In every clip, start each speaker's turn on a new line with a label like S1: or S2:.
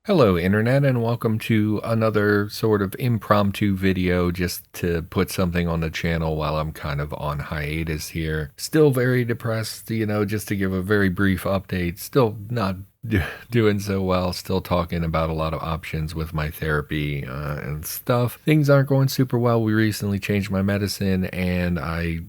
S1: Hello, Internet, and welcome to another sort of impromptu video just to put something on the channel while I'm kind of on hiatus here. Still very depressed, just to give a very brief update. Still not doing so well, still talking about a lot of options with my therapy and stuff. Things aren't going super well. We recently changed my medicine, and I,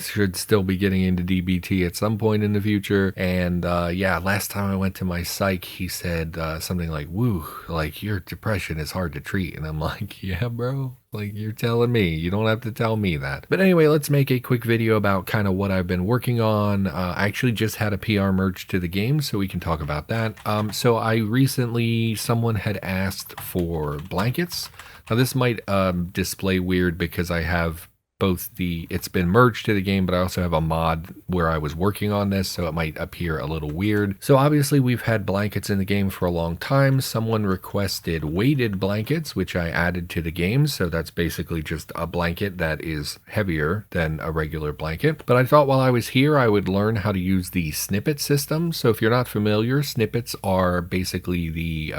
S1: should still be getting into DBT at some point in the future. And yeah, last time I went to my psych, he said something like, "Woo, like your depression is hard to treat." And I'm like, "Yeah, bro. Like, you're telling me. You don't have to tell me that." But anyway, let's make a quick video about kind of what I've been working on. I actually just had a PR merge to the game, so we can talk about that. So I recently, someone had asked for blankets. Now this might display weird because I have both it's been merged to the game, but I also have a mod where I was working on this, so it might appear a little weird. So obviously we've had blankets in the game for a long time. Someone requested weighted blankets, which I added to the game. So that's basically just a blanket that is heavier than a regular blanket. But I thought while I was here, I would learn how to use the snippet system. So if you're not familiar, snippets are basically the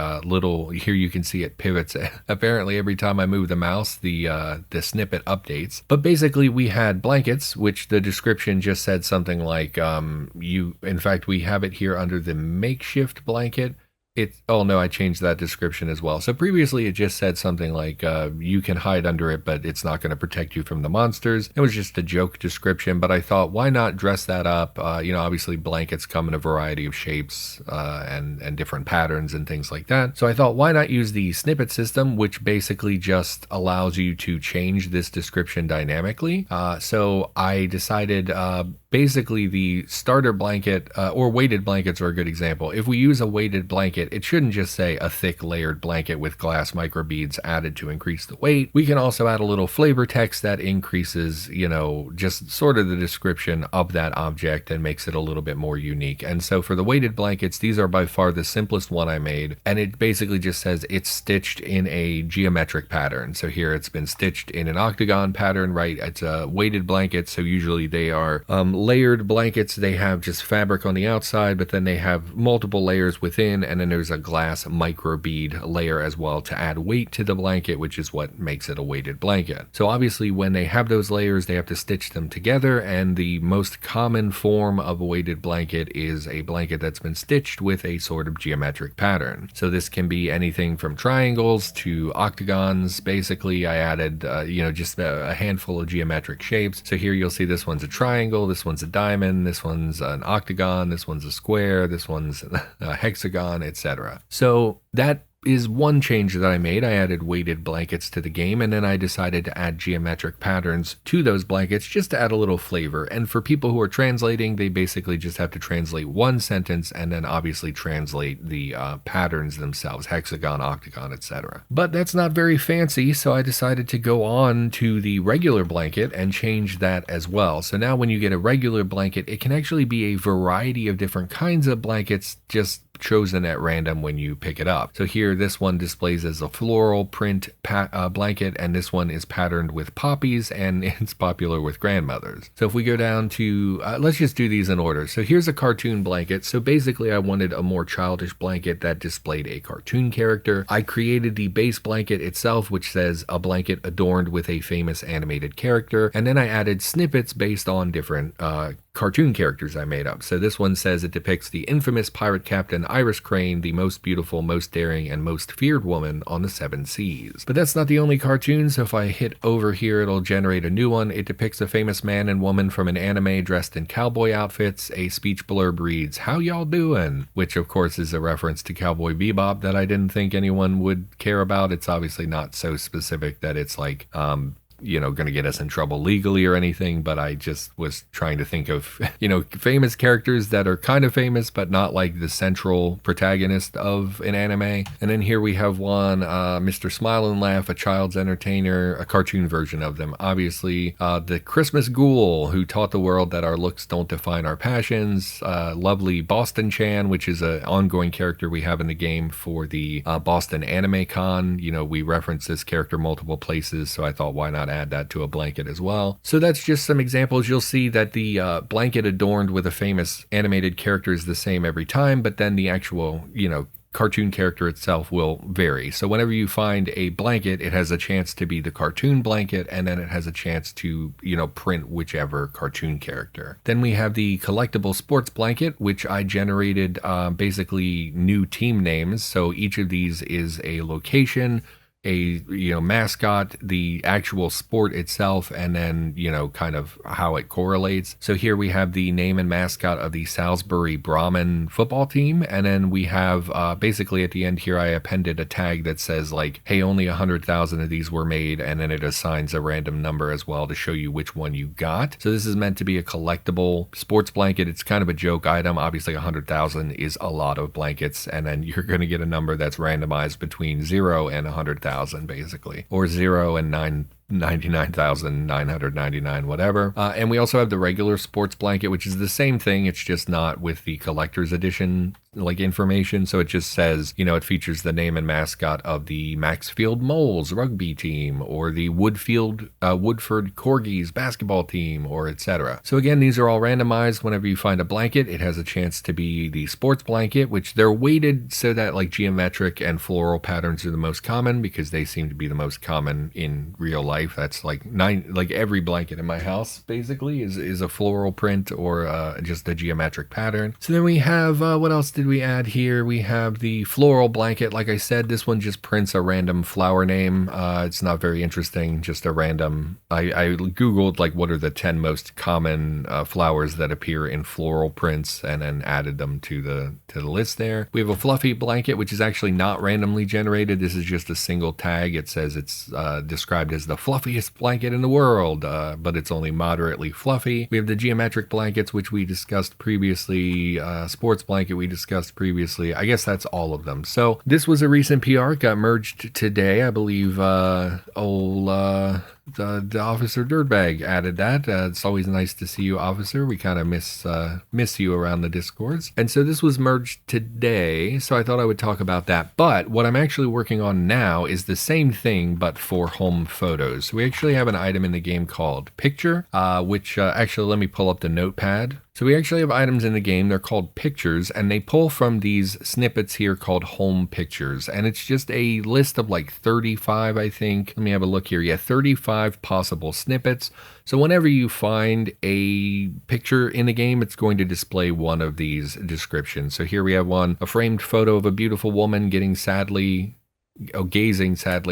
S1: here you can see it pivots. Apparently every time I move the mouse, the snippet updates. But basically we had blankets, which the description just said something like, in fact, we have it here under the makeshift blanket. Oh no, I changed that description as well. So previously it just said something like, you can hide under it, but it's not going to protect you from the monsters. It was just a joke description, but I thought, why not dress that up? Obviously blankets come in a variety of shapes and different patterns and things like that. So I thought, why not use the snippet system, which basically just allows you to change this description dynamically. So I decided, basically the starter blanket or weighted blankets are a good example. If we use a weighted blanket, it shouldn't just say a thick layered blanket with glass microbeads added to increase the weight. We can also add a little flavor text that increases, just sort of the description of that object and makes it a little bit more unique. And so for the weighted blankets, these are by far the simplest one I made. And it basically just says it's stitched in a geometric pattern. So here it's been stitched in an octagon pattern, right? It's a weighted blanket. So usually they are layered blankets. They have just fabric on the outside, but then they have multiple layers within, and then there's a glass microbead layer as well to add weight to the blanket, which is what makes it a weighted blanket. So obviously when they have those layers, they have to stitch them together, and the most common form of a weighted blanket is a blanket that's been stitched with a sort of geometric pattern. So this can be anything from triangles to octagons. Basically I added just a handful of geometric shapes. So here you'll see this one's a triangle, this one's a diamond, this one's an octagon, this one's a square, this one's a hexagon, etc. So that is one change that I made. I added weighted blankets to the game, and then I decided to add geometric patterns to those blankets just to add a little flavor. And for people who are translating, they basically just have to translate one sentence and then obviously translate the patterns themselves, hexagon, octagon, etc. But that's not very fancy, so I decided to go on to the regular blanket and change that as well. So now when you get a regular blanket, it can actually be a variety of different kinds of blankets, just chosen at random when you pick it up. So here this one displays as a floral print blanket, and this one is patterned with poppies, and it's popular with grandmothers. So if we go down to let's just do these in order. So here's a cartoon blanket. So basically I wanted a more childish blanket that displayed a cartoon character. I created the base blanket itself, which says a blanket adorned with a famous animated character, and then I added snippets based on different cartoon characters I made up. So this one says it depicts the infamous pirate captain Iris Crane, the most beautiful, most daring, and most feared woman on the seven seas. But that's not the only cartoon, so if I hit over here, it'll generate a new one. It depicts a famous man and woman from an anime dressed in cowboy outfits. A speech blurb reads, "How y'all doing?" Which of course is a reference to Cowboy Bebop that I didn't think anyone would care about. It's obviously not so specific that it's like, going to get us in trouble legally or anything, but I just was trying to think of, famous characters that are kind of famous, but not like the central protagonist of an anime. And then here we have one, Mr. Smile and Laugh, a child's entertainer, a cartoon version of them. Obviously, the Christmas Ghoul, who taught the world that our looks don't define our passions. Lovely Boston Chan, which is an ongoing character we have in the game for the Boston Anime Con. We reference this character multiple places, so I thought, why not add that to a blanket as well. So that's just some examples. You'll see that the blanket adorned with a famous animated character is the same every time, but then the actual, cartoon character itself will vary. So whenever you find a blanket, it has a chance to be the cartoon blanket, and then it has a chance to, print whichever cartoon character. Then we have the collectible sports blanket, which I generated basically new team names. So each of these is a location, a mascot, the actual sport itself, and then kind of how it correlates. So here we have the name and mascot of the Salisbury Brahmin football team, and then we have basically at the end here I appended a tag that says like, hey, only 100,000 of these were made, and then it assigns a random number as well to show you which one you got. So this is meant to be a collectible sports blanket. It's kind of a joke item. Obviously 100,000 is a lot of blankets, and then you're going to get a number that's randomized between 0 and 100,000 basically, or 0 and 99,999, whatever. And we also have the regular sports blanket, which is the same thing. It's just not with the collector's edition like information. So it just says, it features the name and mascot of the Maxfield Moles rugby team, or the Woodford Corgis basketball team, or etc. So again, these are all randomized. Whenever you find a blanket, it has a chance to be the sports blanket, which they're weighted so that like geometric and floral patterns are the most common, because they seem to be the most common in real life. That's like every blanket in my house basically is a floral print or just a geometric pattern. So then we have what else did we add here? We have the floral blanket. Like I said, this one just prints a random flower name. It's not very interesting, just a random. I googled like what are the 10 most common flowers that appear in floral prints, and then added them to the list there. We have a fluffy blanket, which is actually not randomly generated. This is just a single tag. It says it's described as the fluffiest blanket in the world, but it's only moderately fluffy. We have the geometric blankets, which we discussed previously. Sports blanket we discussed previously. I guess that's all of them. So this was a recent PR. It got merged today, I believe. The Officer Dirtbag added that. It's always nice to see you, Officer. We kind of miss you around the Discords. And so this was merged today, so I thought I would talk about that. But what I'm actually working on now is the same thing, but for home photos. So we actually have an item in the game called Picture, which actually, let me pull up the notepad. So we actually have items in the game. They're called pictures, and they pull from these snippets here called home pictures. And it's just a list of like 35, I think. Let me have a look here. Yeah, 35 possible snippets. So whenever you find a picture in the game, it's going to display one of these descriptions. So here we have one, a framed photo of a beautiful woman gazing sadly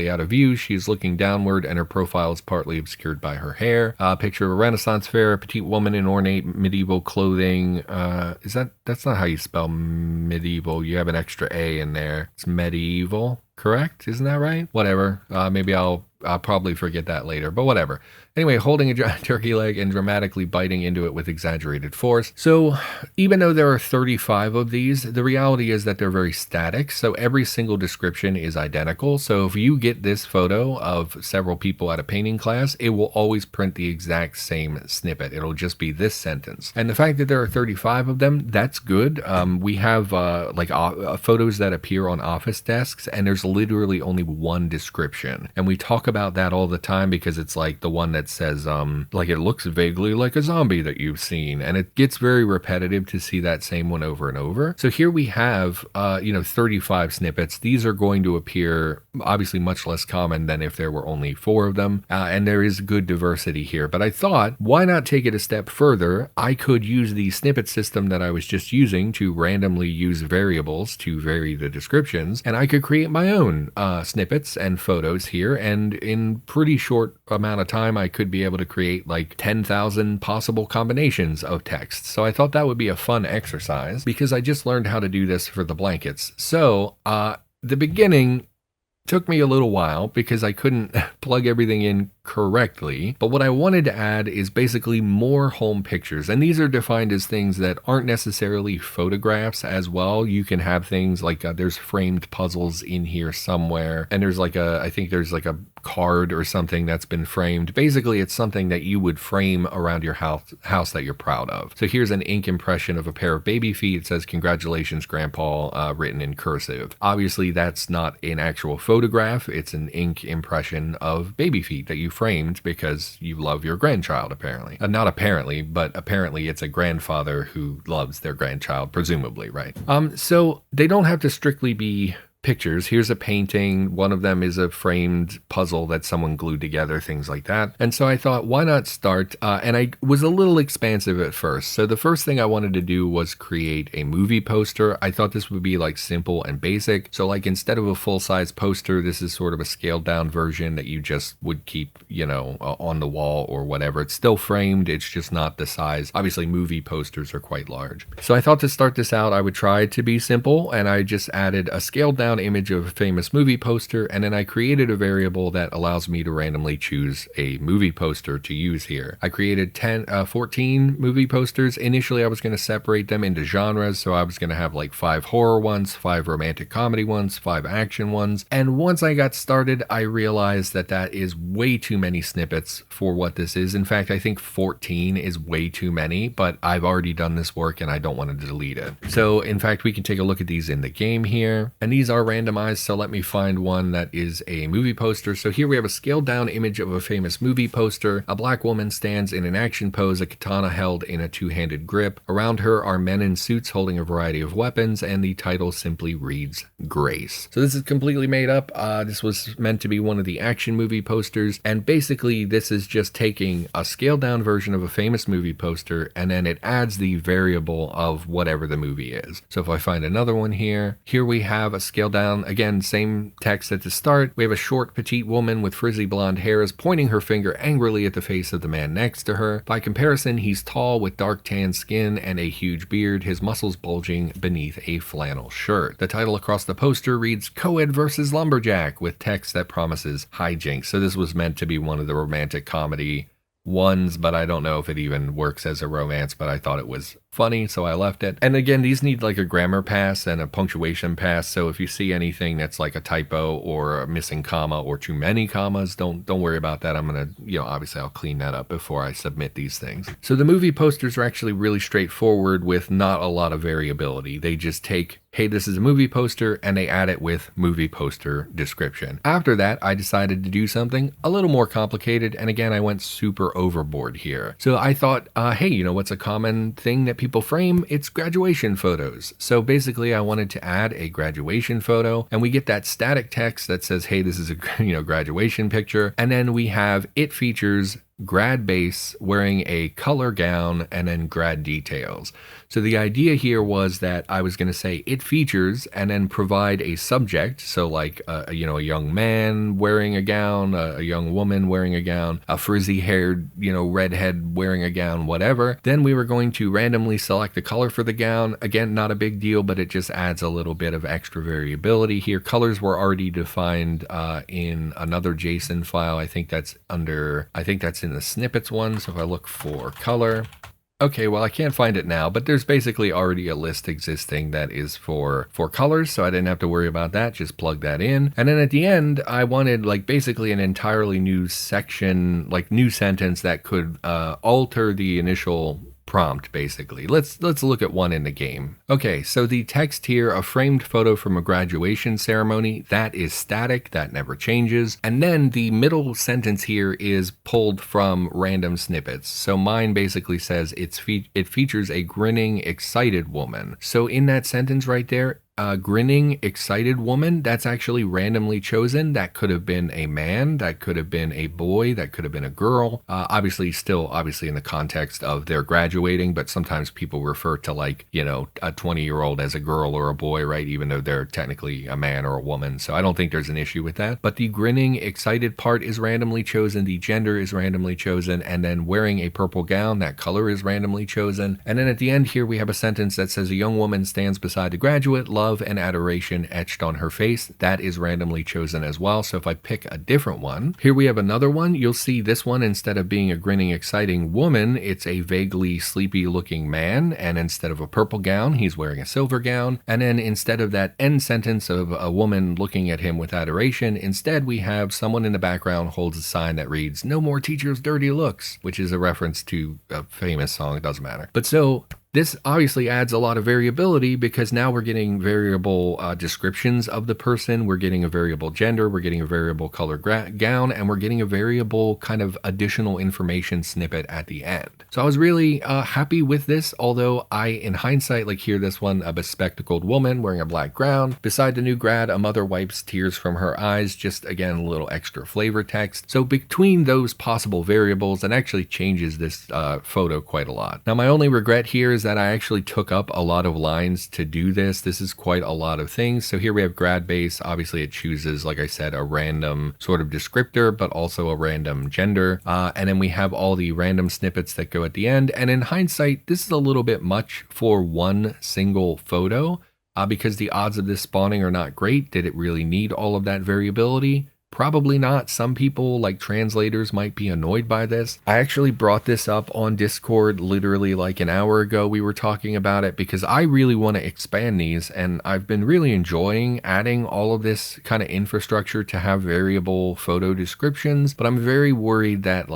S1: out of view. She is looking downward, and her profile is partly obscured by her hair. Picture of a Renaissance fair, a petite woman in ornate medieval clothing. That's not how you spell medieval. You have an extra A in there. It's medieval, correct? Isn't that right? Whatever. Maybe I'll probably forget that later, but whatever. Anyway, holding a giant turkey leg and dramatically biting into it with exaggerated force. So even though there are 35 of these, the reality is that they're very static. So every single description is identical. So if you get this photo of several people at a painting class, it will always print the exact same snippet. It'll just be this sentence. And the fact that there are 35 of them, that's good. We have photos that appear on office desks, and there's literally only one description. And we talk about that all the time because it's like the one that says like it looks vaguely like a zombie that you've seen, and it gets very repetitive to see that same one over and over. So here we have 35 snippets. These are going to appear obviously much less common than if there were only 4 of them, and there is good diversity here. But I thought, why not take it a step further? I could use the snippet system that I was just using to randomly use variables to vary the descriptions, and I could create my own snippets and photos here, and in pretty short amount of time I could be able to create like 10,000 possible combinations of text. So I thought that would be a fun exercise because I just learned how to do this for the blankets. So the beginning took me a little while because I couldn't plug everything in correctly, but what I wanted to add is basically more home pictures, and these are defined as things that aren't necessarily photographs as well. You can have things like there's framed puzzles in here somewhere, and there's like I think there's like a card or something that's been framed. Basically, it's something that you would frame around your house that you're proud of. So here's an ink impression of a pair of baby feet. It says, "Congratulations, Grandpa," written in cursive. Obviously, that's not an actual photograph. It's an ink impression of baby feet that you framed because you love your grandchild, apparently. Not apparently, but apparently it's a grandfather who loves their grandchild, presumably, right? So they don't have to strictly be pictures. Here's a painting. One of them is a framed puzzle that someone glued together, things like that. And so I thought, why not start? And I was a little expansive at first. So the first thing I wanted to do was create a movie poster. I thought this would be like simple and basic. So like instead of a full-size poster, this is sort of a scaled down version that you just would keep, on the wall or whatever. It's still framed. It's just not the size. Obviously, movie posters are quite large. So I thought to start this out, I would try to be simple, and I just added a scaled down image of a famous movie poster, and then I created a variable that allows me to randomly choose a movie poster to use here. I created 14 movie posters. Initially, I was going to separate them into genres, so I was going to have like 5 horror ones, 5 romantic comedy ones, 5 action ones, and once I got started, I realized that that is way too many snippets for what this is. In fact, I think 14 is way too many, but I've already done this work and I don't want to delete it. So in fact, we can take a look at these in the game here, and these are randomized, so let me find one that is a movie poster. So here we have a scaled down image of a famous movie poster. A black woman stands in an action pose, a katana held in a two-handed grip. Around her are men in suits holding a variety of weapons, and the title simply reads Grace. So this is completely made up. This was meant to be one of the action movie posters, and basically this is just taking a scaled down version of a famous movie poster, and then it adds the variable of whatever the movie is. So if I find another one here we have a scaled down, again, same text at the start. We have a short, petite woman with frizzy blonde hairs pointing her finger angrily at the face of the man next to her. By comparison, he's tall with dark tan skin and a huge beard, his muscles bulging beneath a flannel shirt. The title across the poster reads Coed versus Lumberjack, with text that promises hijinks. So this was meant to be one of the romantic comedy ones, but I don't know if it even works as a romance, but I thought it was funny, so I left it. And again, these need like a grammar pass and a punctuation pass, so if you see anything that's like a typo or a missing comma or too many commas, don't worry about that. I'm gonna, obviously I'll clean that up before I submit these things. So the movie posters are actually really straightforward with not a lot of variability. They just take, hey, this is a movie poster, and they add it with movie poster description. After that, I decided to do something a little more complicated, and again, I went super overboard here. So I thought, hey, what's a common thing that people frame? It's graduation photos. So basically, I wanted to add a graduation photo, and we get that static text that says, hey, this is a graduation picture, and then we have it features grad base wearing a color gown and then grad details. So the idea here was that I was going to say it features and then provide a subject. So like, a young man wearing a gown, a young woman wearing a gown, a frizzy haired, redhead wearing a gown, whatever. Then we were going to randomly select the color for the gown. Again, not a big deal, but it just adds a little bit of extra variability here. Colors were already defined in another JSON file. I think that's in the snippets one. So if I look for color, okay, well, I can't find it now, but there's basically already a list existing that is for colors, so I didn't have to worry about that. Just plug that in. And then at the end, I wanted like basically an entirely new section, like new sentence that could alter the initial prompt, basically. Let's look at one in the game. Okay, so the text here, a framed photo from a graduation ceremony, that is static, that never changes. And then the middle sentence here is pulled from random snippets. So mine basically says it features a grinning, excited woman. So in that sentence right there, grinning, excited woman, that's actually randomly chosen. That could have been a man, that could have been a boy, that could have been a girl. Obviously in the context of their graduating, but sometimes people refer to like, a 20-year-old as a girl or a boy, right? Even though they're technically a man or a woman. So I don't think there's an issue with that. But the grinning, excited part is randomly chosen. The gender is randomly chosen. And then wearing a purple gown, that color is randomly chosen. And then at the end here, we have a sentence that says a young woman stands beside a graduate, love and adoration etched on her face. That is randomly chosen as well. So if I pick a different one, here we have another one. You'll see this one, instead of being a grinning, exciting woman, it's a vaguely sleepy looking man. And instead of a purple gown, he's wearing a silver gown. And then instead of that end sentence of a woman looking at him with adoration, instead we have someone in the background holds a sign that reads, "No more teachers' dirty looks," which is a reference to a famous song. It doesn't matter. But so this obviously adds a lot of variability, because now we're getting variable descriptions of the person. We're getting a variable gender. We're getting a variable color gown, and we're getting a variable kind of additional information snippet at the end. So I was really happy with this, although I, in hindsight, like here, this one, a bespectacled woman wearing a black gown. Beside the new grad, a mother wipes tears from her eyes. Just, again, a little extra flavor text. So between those possible variables, it actually changes this photo quite a lot. Now, my only regret here is that I actually took up a lot of lines to do this. This is quite a lot of things. So here we have grad base. Obviously it chooses, like I said, a random sort of descriptor, but also a random gender. And then we have all the random snippets that go at the end. And in hindsight, this is a little bit much for one single photo, because the odds of this spawning are not great. Did it really need all of that variability? Probably not. Some people, like translators, might be annoyed by this. I actually brought this up on Discord literally like an hour ago. We were talking about it because I really want to expand these, and I've been really enjoying adding all of this kind of infrastructure to have variable photo descriptions, but I'm very worried that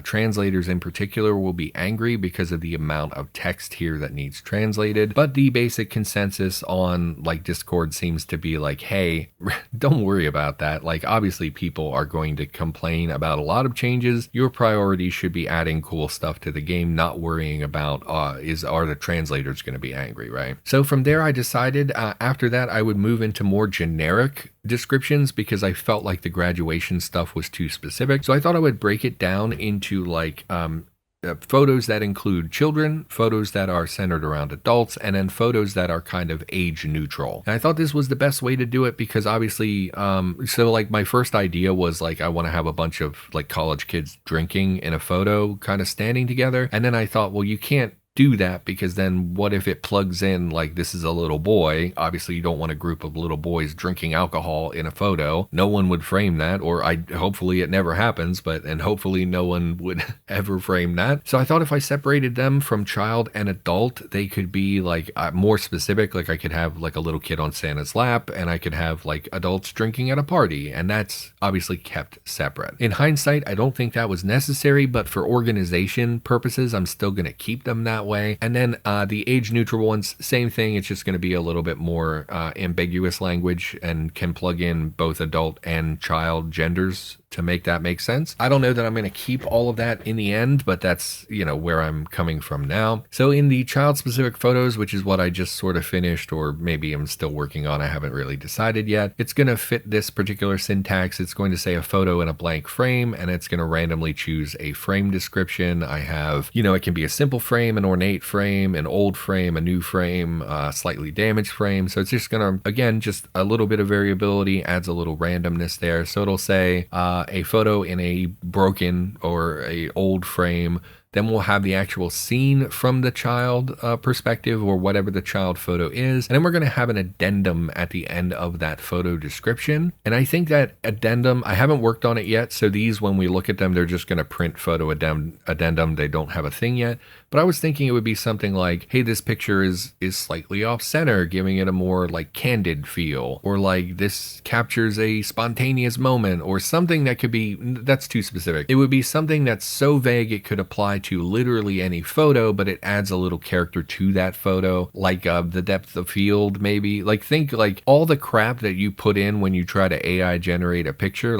S1: translators in particular will be angry because of the amount of text here that needs translated. But the basic consensus on Discord seems to be like, hey, don't worry about that. Obviously people are going to complain about a lot of changes. Your priority should be adding cool stuff to the game, not worrying about are the translators going to be angry, right? So from there I decided after that I would move into more generic descriptions, because I felt like the graduation stuff was too specific. So I thought I would break it down into photos that include children, photos that are centered around adults, and then photos that are kind of age neutral. And I thought this was the best way to do it, because obviously, my first idea was I want to have a bunch of college kids drinking in a photo, kind of standing together. And then I thought, well, you can't do that, because then what if it plugs in this is a little boy? Obviously you don't want a group of little boys drinking alcohol in a photo. No one would frame that, or hopefully it never happens, and hopefully no one would ever frame that. So I thought if I separated them from child and adult, they could be more specific. I could have a little kid on Santa's lap, and I could have adults drinking at a party, and that's obviously kept separate. In hindsight, I don't think that was necessary, but for organization purposes, I'm still going to keep them that way. And then the age neutral ones, same thing. It's just going to be a little bit more ambiguous language, and can plug in both adult and child genders to make that make sense. I don't know that I'm going to keep all of that in the end, but that's, where I'm coming from now. So in the child specific photos, which is what I just sort of finished, or maybe I'm still working on, I haven't really decided yet, it's going to fit this particular syntax. It's going to say a photo in a blank frame, and it's going to randomly choose a frame description. I have, it can be a simple frame, an ornate frame, an old frame, a new frame, a slightly damaged frame. So it's just going to, again, just a little bit of variability, adds a little randomness there. So it'll say a photo in a broken or a old frame. Then we'll have the actual scene from the child perspective, or whatever the child photo is. And then we're going to have an addendum at the end of that photo description. And I think that addendum, I haven't worked on it yet. So these, when we look at them, they're just going to print photo addendum. They don't have a thing yet. But I was thinking it would be something like, hey, this picture is slightly off center, giving it a more candid feel, or this captures a spontaneous moment, or something that could be, that's too specific. It would be something that's so vague it could apply to literally any photo, but it adds a little character to that photo, the depth of field, maybe. Think all the crap that you put in when you try to AI generate a picture,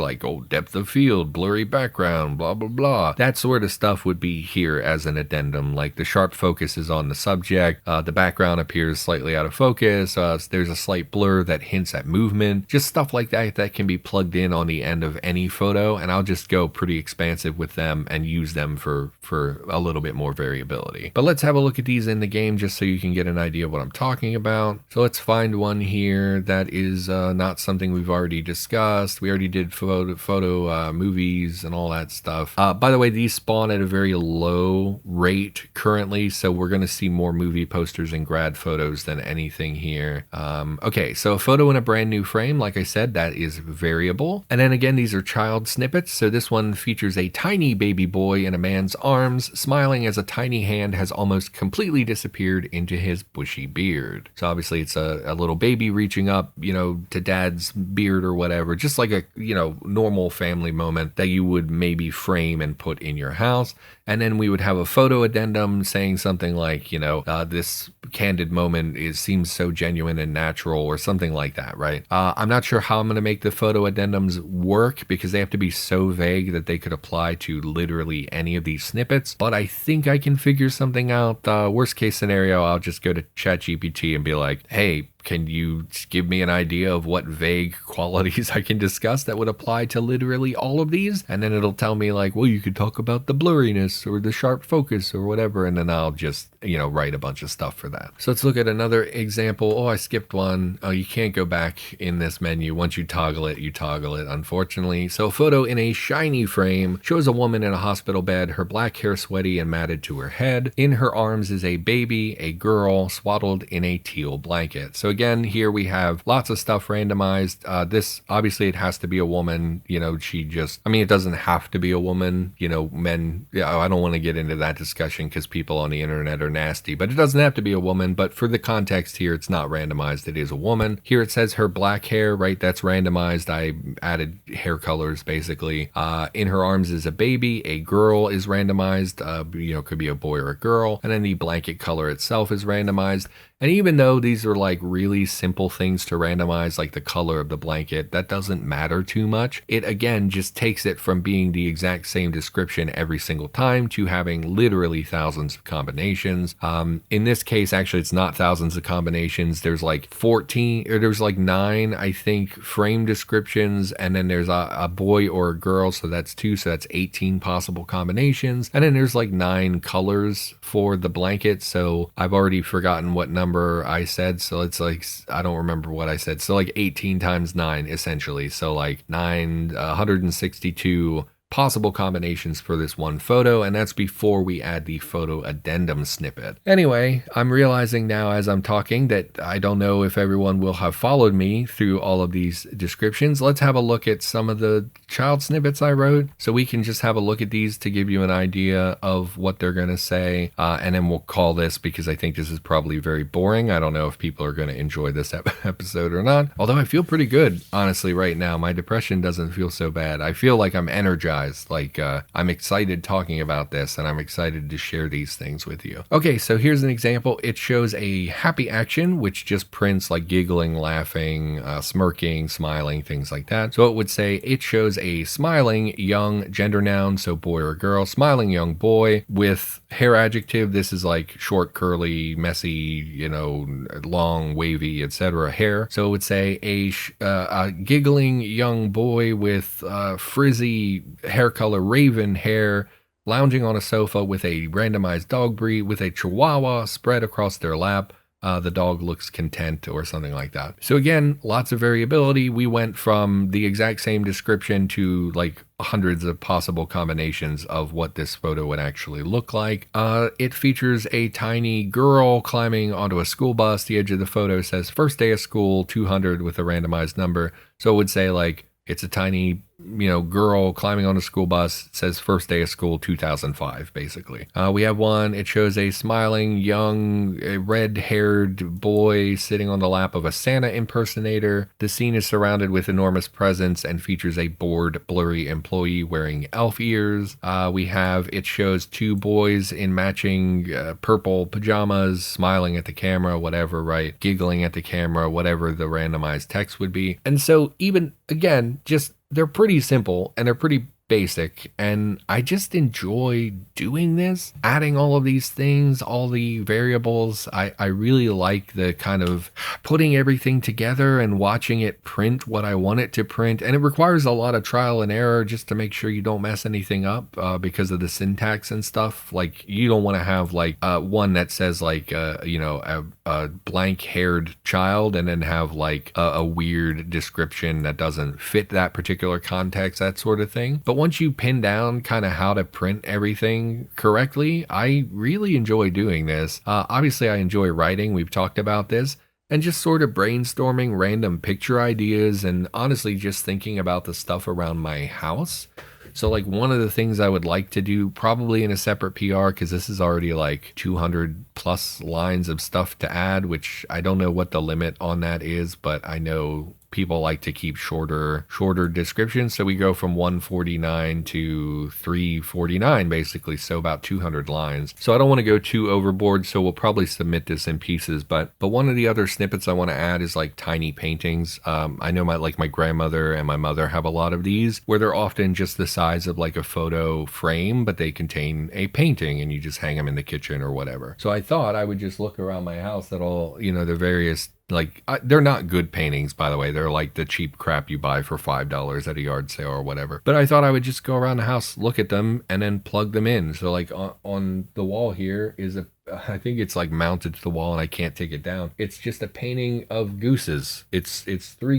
S1: depth of field, blurry background, blah, blah, blah. That sort of stuff would be here as an addendum. The sharp focus is on the subject, the background appears slightly out of focus, there's a slight blur that hints at movement, just stuff like that can be plugged in on the end of any photo. And I'll just go pretty expansive with them and use them for for a little bit more variability. But let's have a look at these in the game just so you can get an idea of what I'm talking about. So let's find one here that is not something we've already discussed. We already did photo movies and all that stuff. By the way, these spawn at a very low rate currently, so we're going to see more movie posters and grad photos than anything here. Okay, so a photo in a brand new frame, like I said, that is variable. And then again, these are child snippets. So this one features a tiny baby boy in a man's arms, smiling as a tiny hand has almost completely disappeared into his bushy beard. So obviously it's a little baby reaching up, you know, to dad's beard or whatever, just like a, you know, normal family moment that you would maybe frame and put in your house. And then we would have a photo addendum saying something like, you know, this candid moment seems so genuine and natural, or something like that, right? I'm not sure how I'm going to make the photo addendums work because they have to be so vague that they could apply to literally any of these snippets, but I think I can figure something out. Worst case scenario, I'll just go to ChatGPT and be like, hey, can you give me an idea of what vague qualities I can discuss that would apply to literally all of these? And then it'll tell me like, well, you could talk about the blurriness or the sharp focus or whatever. And then I'll just, you know, write a bunch of stuff for that. So let's look at another example. Oh, I skipped one. Oh, you can't go back in this menu. Once you toggle it, unfortunately. So a photo in a shiny frame shows a woman in a hospital bed, her black hair sweaty and matted to her head. In her arms is a baby, a girl, swaddled in a teal blanket. So again, here we have lots of stuff randomized. This, obviously, it has to be a woman. You know, it doesn't have to be a woman. You know, men, yeah, I don't want to get into that discussion because people on the internet are nasty, but it doesn't have to be a woman. But for the context here, it's not randomized. It is a woman. Here it says her black hair, right? That's randomized. I added hair colors, basically. In her arms is a baby. A girl is randomized. You know, could be a boy or a girl. And then the blanket color itself is randomized. And even though these are like really simple things to randomize, like the color of the blanket, that doesn't matter too much. It again just takes it from being the exact same description every single time to having literally thousands of combinations. In this case, actually, it's not thousands of combinations. There's like 14, or there's like 9, I think, frame descriptions. And then there's a boy or a girl. So that's 2. So that's 18 possible combinations. And then there's like 9 colors for the blanket. So I've already forgotten what number I said, so it's like, I don't remember what I said, so like 18 times 9 essentially, so like 162 possible combinations for this one photo, and that's before we add the photo addendum snippet. Anyway, I'm realizing now as I'm talking that I don't know if everyone will have followed me through all of these descriptions. Let's have a look at some of the child snippets I wrote, so we can just have a look at these to give you an idea of what they're going to say, and then we'll call this, because I think this is probably very boring. I don't know if people are going to enjoy this episode or not, although I feel pretty good, honestly, right now. My depression doesn't feel so bad. I feel like I'm energized. Like, I'm excited talking about this, and I'm excited to share these things with you. Okay, so here's an example. It shows a happy action, which just prints like giggling, laughing, smirking, smiling, things like that. So it would say it shows a smiling young gender noun, so boy or girl, smiling young boy with hair adjective. This is like short, curly, messy, you know, long, wavy, etc. hair. So it would say a giggling young boy with frizzy hair color, raven hair, lounging on a sofa with a randomized dog breed with a chihuahua spread across their lap. The dog looks content, or something like that. So again, lots of variability. We went from the exact same description to like hundreds of possible combinations of what this photo would actually look like. It features a tiny girl climbing onto a school bus. The edge of the photo says first day of school 200 with a randomized number. So it would say like it's a tiny, you know, girl climbing on a school bus. It says first day of school 2005, basically. We have one. It shows a smiling young red-haired boy sitting on the lap of a Santa impersonator. The scene is surrounded with enormous presents and features a bored, blurry employee wearing elf ears. It shows 2 boys in matching purple pajamas, smiling at the camera, whatever, right? Giggling at the camera, whatever the randomized text would be. And so even, again, just they're pretty simple and they're pretty basic, and I just enjoy doing this, adding all of these things, all the variables. I really like the kind of putting everything together and watching it print what I want it to print. And it requires a lot of trial and error just to make sure you don't mess anything up because of the syntax and stuff. Like, you don't want to have like one that says like, a blank haired child and then have like a weird description that doesn't fit that particular context, that sort of thing. But once you pin down kind of how to print everything correctly, I really enjoy doing this. Obviously, I enjoy writing. We've talked about this. And just sort of brainstorming random picture ideas and honestly just thinking about the stuff around my house. So like one of the things I would like to do probably in a separate PR, because this is already like 200 plus lines of stuff to add, which I don't know what the limit on that is, but I know people like to keep shorter descriptions. So we go from 149 to 349 basically, so about 200 lines. So I don't want to go too overboard, so we'll probably submit this in pieces. But one of the other snippets I want to add is like tiny paintings. I know my grandmother and my mother have a lot of these where they're often just the size of like a photo frame, but they contain a painting and you just hang them in the kitchen or whatever. So I thought I would just look around my house at all, the various, they're not good paintings, by the way. They're like the cheap crap you buy for $5 at a yard sale or whatever. But I thought I would just go around the house, look at them, and then plug them in. So like on the wall here is I think it's like mounted to the wall and I can't take it down. It's just a painting of gooses. It's it's 4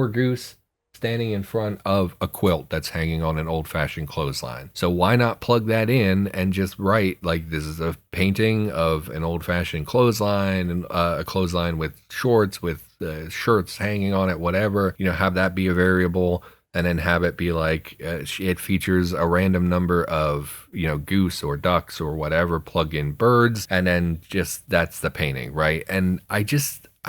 S1: goose standing in front of a quilt that's hanging on an old-fashioned clothesline. So why not plug that in and just write like this is a painting of an old-fashioned clothesline and a clothesline with shorts with shirts hanging on it, whatever, have that be a variable, and then have it be like it features a random number of goose or ducks or whatever, plug in birds, and then just that's the painting, right? And I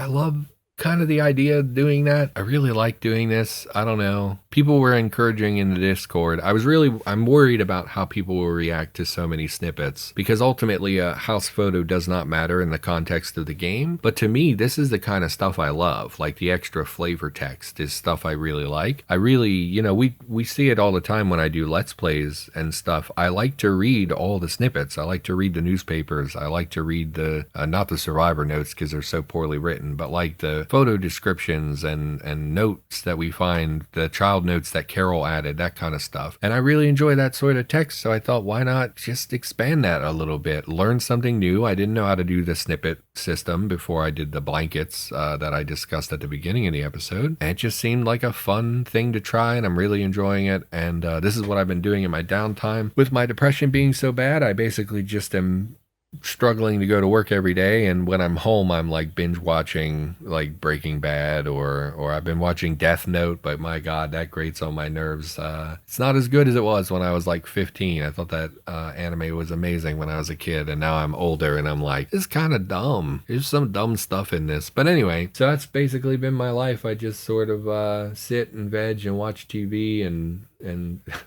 S1: love kind of the idea of doing that. I really like doing this. I don't know. People were encouraging in the Discord. I'm worried about how people will react to so many snippets, because ultimately a house photo does not matter in the context of the game. But to me, this is the kind of stuff I love. Like the extra flavor text is stuff I really like. I really, we see it all the time when I do Let's Plays and stuff. I like to read all the snippets. I like to read the newspapers. I like to read not the survivor notes because they're so poorly written, but like the photo descriptions and notes that we find, the child notes that Carol added, that kind of stuff. And I really enjoy that sort of text, so I thought, why not just expand that a little bit, learn something new. I didn't know how to do the snippet system before I did the blankets that I discussed at the beginning of the episode, and it just seemed like a fun thing to try, and I'm really enjoying it. And this is what I've been doing in my downtime. With my depression being so bad, I basically just am struggling to go to work every day, and when I'm home I'm like binge watching like Breaking Bad or I've been watching Death Note, but my god, that grates on my nerves. It's not as good as it was when I was like 15. I thought that anime was amazing when I was a kid, and now I'm older and I'm like, it's kind of dumb. There's some dumb stuff in this. But anyway, so that's basically been my life. I just sort of sit and veg and watch TV and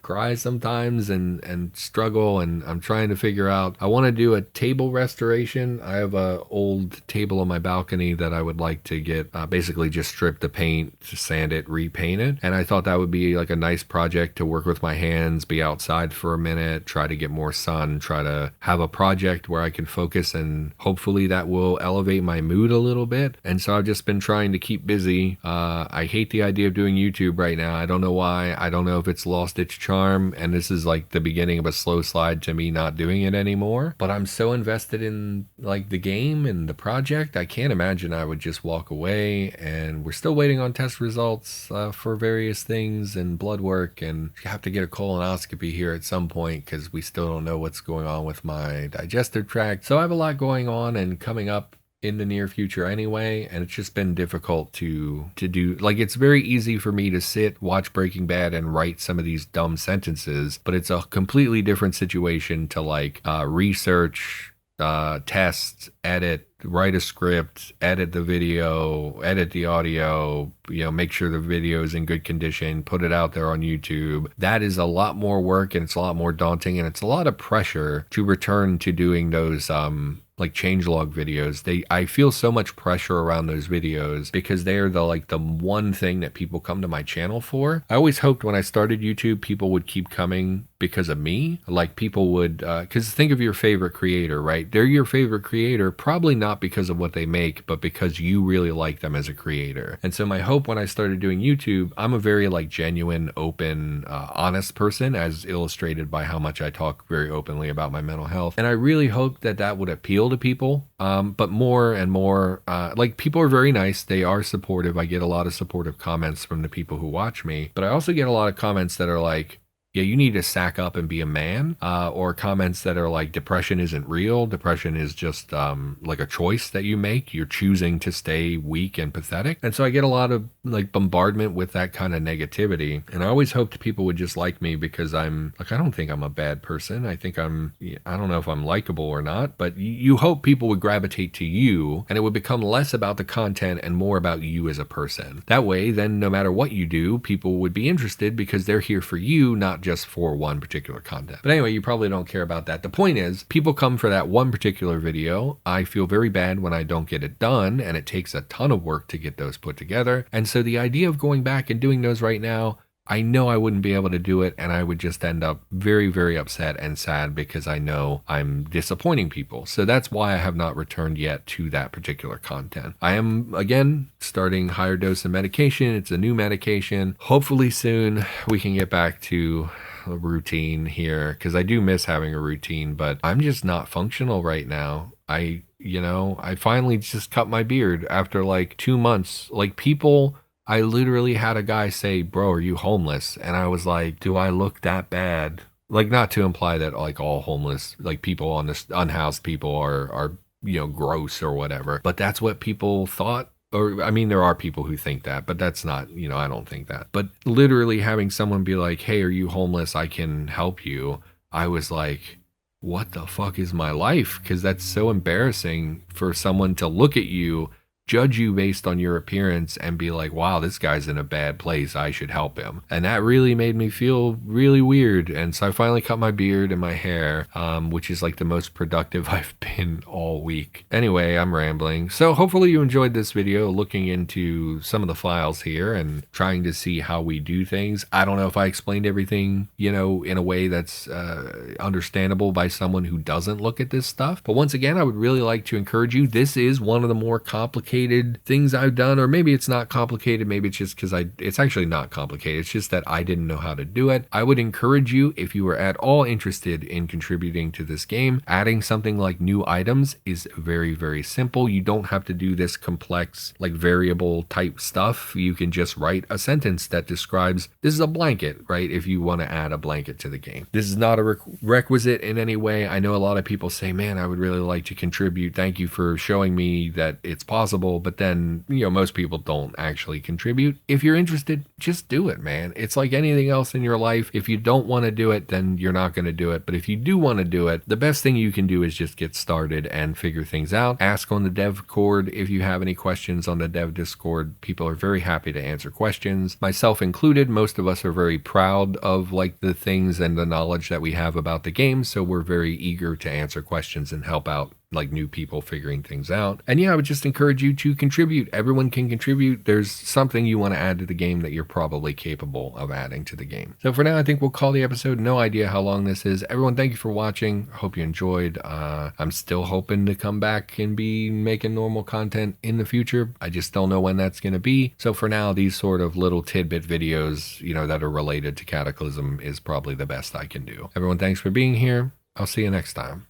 S1: cry sometimes and struggle, and I'm trying to figure out, I want to do a table restoration. I have a old table on my balcony that I would like to get basically just strip the paint, sand it, repaint it, and I thought that would be like a nice project to work with my hands, be outside for a minute, try to get more sun, try to have a project where I can focus, and hopefully that will elevate my mood a little bit. And so I've just been trying to keep busy. I hate the idea of doing YouTube right now. I don't know why. I don't know if it's lost its charm, and this is like the beginning of a slow slide to me not doing it anymore. But I'm so invested in like the game and the project, I can't imagine I would just walk away. And we're still waiting on test results for various things and blood work, and I have to get a colonoscopy here at some point because we still don't know what's going on with my digestive tract. So I have a lot going on and coming up in the near future anyway, and it's just been difficult to do. Like, it's very easy for me to sit, watch Breaking Bad, and write some of these dumb sentences, but it's a completely different situation to like research, test, edit, write a script, edit the video, edit the audio, make sure the video is in good condition, put it out there on YouTube. That is a lot more work, and it's a lot more daunting, and it's a lot of pressure to return to doing those like changelog videos, I feel so much pressure around those videos because they are the one thing that people come to my channel for. I always hoped when I started YouTube, people would keep coming because of me. Like people would, because think of your favorite creator, right? They're your favorite creator, probably not because of what they make, but because you really like them as a creator. And so my hope when I started doing YouTube, I'm a very like genuine, open, honest person, as illustrated by how much I talk very openly about my mental health. And I really hoped that that would appeal to people. But more and more, like people are very nice. They are supportive. I get a lot of supportive comments from the people who watch me, but I also get a lot of comments that are like, yeah, you need to sack up and be a man, or comments that are like, depression isn't real. Depression is just like a choice that you make. You're choosing to stay weak and pathetic. And so I get a lot of like bombardment with that kind of negativity. And I always hoped people would just like me because I'm like, I don't think I'm a bad person. I think I don't know if I'm likable or not, but you hope people would gravitate to you and it would become less about the content and more about you as a person. That way, then no matter what you do, people would be interested because they're here for you, not just for one particular content. But anyway, you probably don't care about that. The point is, people come for that one particular video. I feel very bad when I don't get it done, and it takes a ton of work to get those put together. And so the idea of going back and doing those right now, I know I wouldn't be able to do it, and I would just end up very, very upset and sad because I know I'm disappointing people. So that's why I have not returned yet to that particular content. I am, again, starting higher dose of medication. It's a new medication. Hopefully soon we can get back to a routine here because I do miss having a routine, but I'm just not functional right now. I finally just cut my beard after like 2 months. Like people... I literally had a guy say, bro, are you homeless? And I was like, do I look that bad? Like, not to imply that like all homeless, like people on this unhoused people are gross or whatever, but that's what people thought. Or, I mean, there are people who think that, but that's not, I don't think that. But literally having someone be like, hey, are you homeless? I can help you. I was like, what the fuck is my life? Because that's so embarrassing for someone to look at you, judge you based on your appearance and be like, wow, this guy's in a bad place, I should help him. And that really made me feel really weird. And so I finally cut my beard and my hair, which is like the most productive I've been all week. Anyway, I'm rambling. So hopefully you enjoyed this video looking into some of the files here and trying to see how we do things. I don't know if I explained everything, in a way that's understandable by someone who doesn't look at this stuff. But once again, I would really like to encourage you. This is one of the more complicated things I've done, or maybe it's not complicated, maybe it's just because it's actually not complicated, it's just that I didn't know how to do it. I would encourage you, if you are at all interested in contributing to this game, adding something like new items is very, very simple. You don't have to do this complex like variable type stuff. You can just write a sentence that describes this is a blanket, right? If you want to add a blanket to the game. This is not a requisite in any way. I know a lot of people say, man, I would really like to contribute. Thank you for showing me that it's possible. But then, most people don't actually contribute. If you're interested, just do it, man. It's like anything else in your life. If you don't want to do it, then you're not going to do it. But if you do want to do it, the best thing you can do is just get started and figure things out. Ask on the dev cord if you have any questions on the dev Discord. People are very happy to answer questions, myself included. Most of us are very proud of like the things and the knowledge that we have about the game. So we're very eager to answer questions and help out like new people figuring things out. And yeah, I would just encourage you to contribute. Everyone can contribute. There's something you want to add to the game that you're probably capable of adding to the game. So for now, I think we'll call the episode. No idea how long this is. Everyone, thank you for watching. Hope you enjoyed. I'm still hoping to come back and be making normal content in the future. I just don't know when that's going to be. So for now, these sort of little tidbit videos, that are related to Cataclysm is probably the best I can do. Everyone, thanks for being here. I'll see you next time.